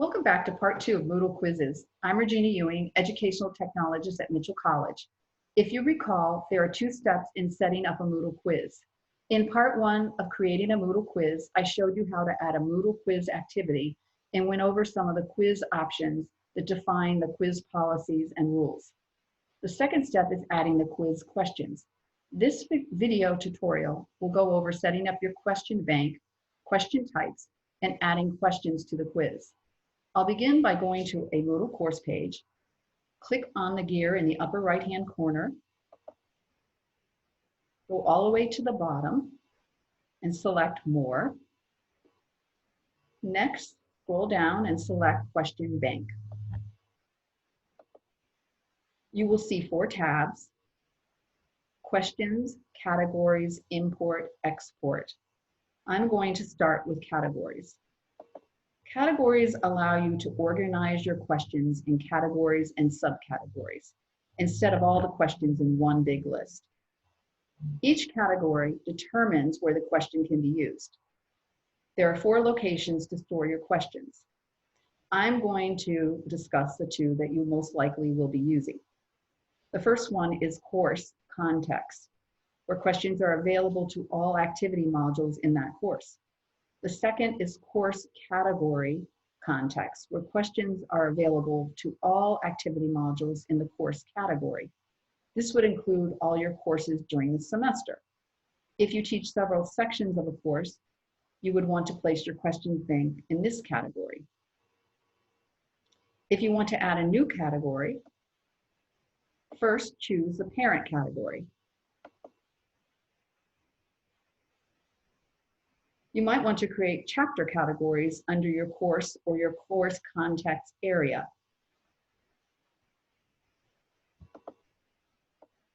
Welcome back to part 2 of Moodle quizzes. I'm Regina Ewing, Educational Technologist at Mitchell College. If you recall, there are 2 steps in setting up a Moodle quiz. In part 1 of creating a Moodle quiz, I showed you how to add a Moodle quiz activity and went over some of the quiz options that define the quiz policies and rules. The second step is adding the quiz questions. This video tutorial will go over setting up your question bank, question types, and adding questions to the quiz. I'll begin by going to a Moodle course page. Click on the gear in the upper right-hand corner. Go all the way to the bottom and select More. Next, scroll down and select Question Bank. You will see 4 tabs: Questions, Categories, Import, Export. I'm going to start with Categories. Categories allow you to organize your questions in categories and subcategories, instead of all the questions in one big list. Each category determines where the question can be used. There are 4 locations to store your questions. I'm going to discuss the 2 that you most likely will be using. The first one is course context, where questions are available to all activity modules in that course. The second is course category context, where questions are available to all activity modules in the course category. This would include all your courses during the semester. If you teach several sections of a course, you would want to place your question bank in this category. If you want to add a new category, first choose the parent category. You might want to create chapter categories under your course or your course context area.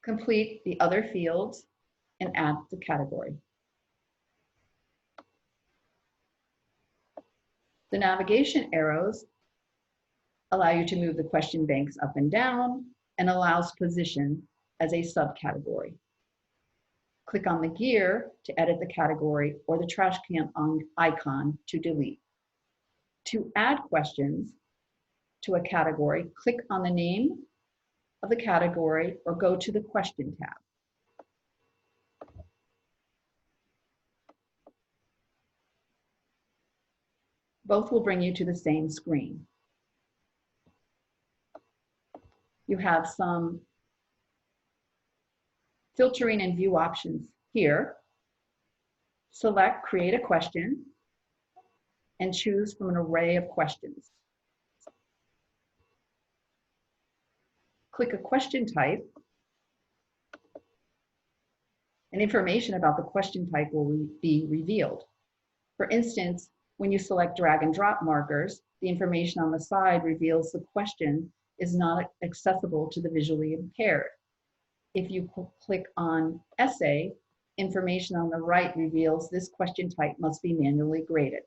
Complete the other fields and add the category. The navigation arrows allow you to move the question banks up and down and allows position as a subcategory. Click on the gear to edit the category or the trash can icon to delete. To add questions to a category, click on the name of the category or go to the question tab. Both will bring you to the same screen. You have some filtering and view options here. Select Create a Question and choose from an array of questions. Click a question type, and information about the question type will be revealed. For instance, when you select drag and drop markers, the information on the side reveals the question is not accessible to the visually impaired. If you click on Essay, information on the right reveals this question type must be manually graded.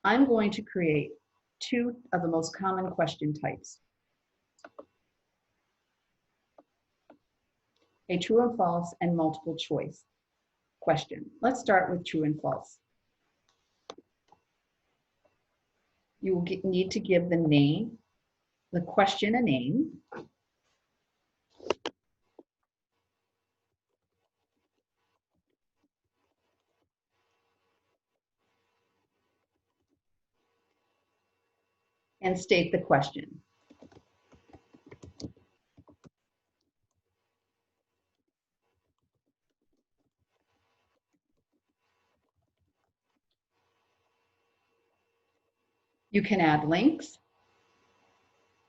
I'm going to create 2 of the most common question types: a true and false and multiple choice question. Let's start with true and false. You will need to give the question a name. And state the question. You can add links,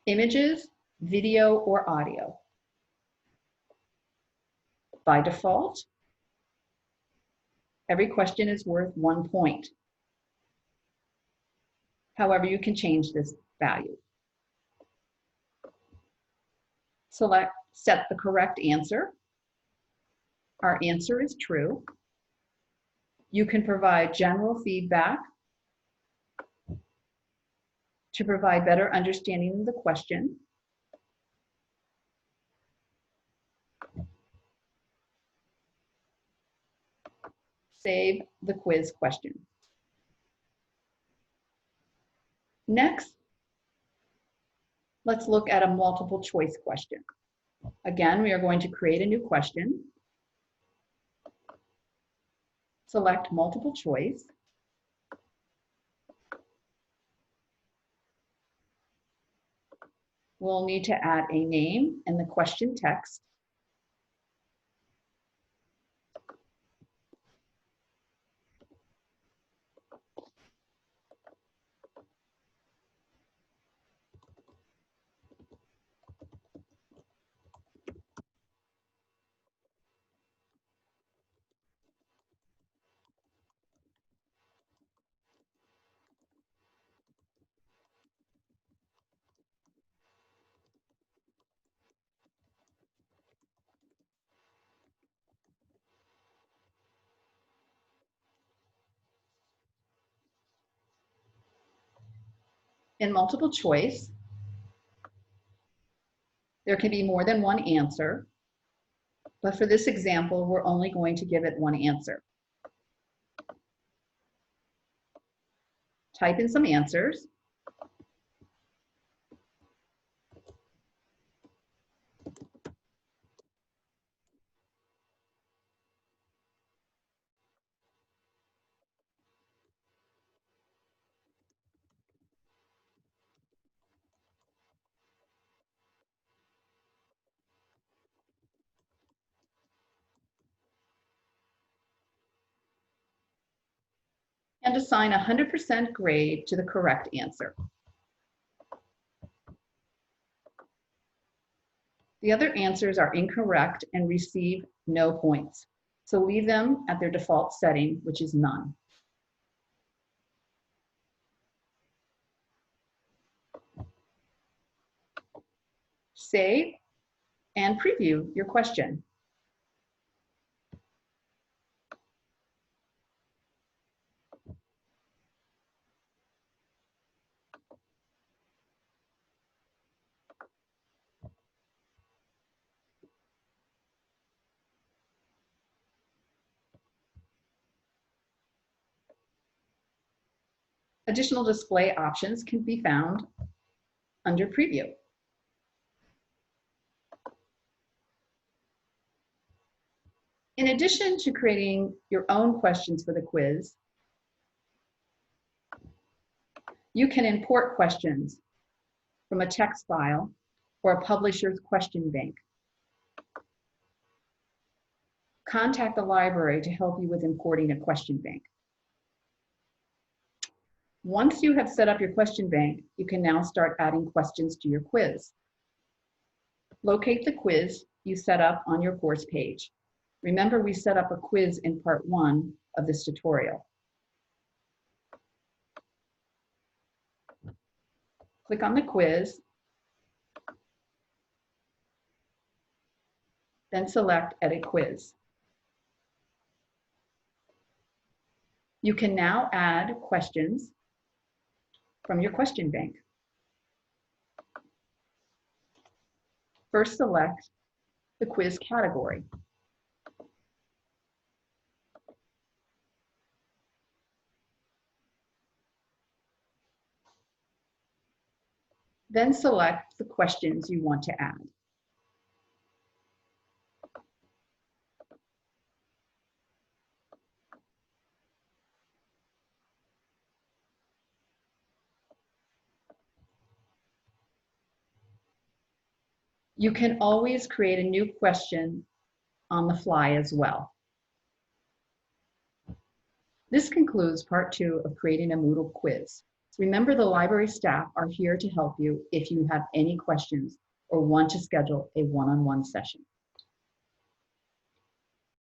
images, video, or audio. By default, every question is worth 1 point. However, you can change this value. Set the correct answer. Our answer is true. You can provide general feedback to provide better understanding of the question. Save the quiz question. Next, let's look at a multiple choice question. Again, we are going to create a new question. Select multiple choice. We'll need to add a name and the question text. In multiple choice, there can be more than one answer, but for this example, we're only going to give it one answer. Type in some answers. And assign a 100% grade to the correct answer. The other answers are incorrect and receive no points. So leave them at their default setting, which is none. Save and preview your question. Additional display options can be found under Preview. In addition to creating your own questions for the quiz, you can import questions from a text file or a publisher's question bank. Contact the library to help you with importing a question bank. Once you have set up your question bank, you can now start adding questions to your quiz. Locate the quiz you set up on your course page. Remember, we set up a quiz in part 1 of this tutorial. Click on the quiz, then select Edit Quiz. You can now add questions from your question bank. First, select the quiz category. Then select the questions you want to add. You can always create a new question on the fly as well. This concludes part 2 of creating a Moodle quiz. Remember, the library staff are here to help you if you have any questions or want to schedule a one-on-one session.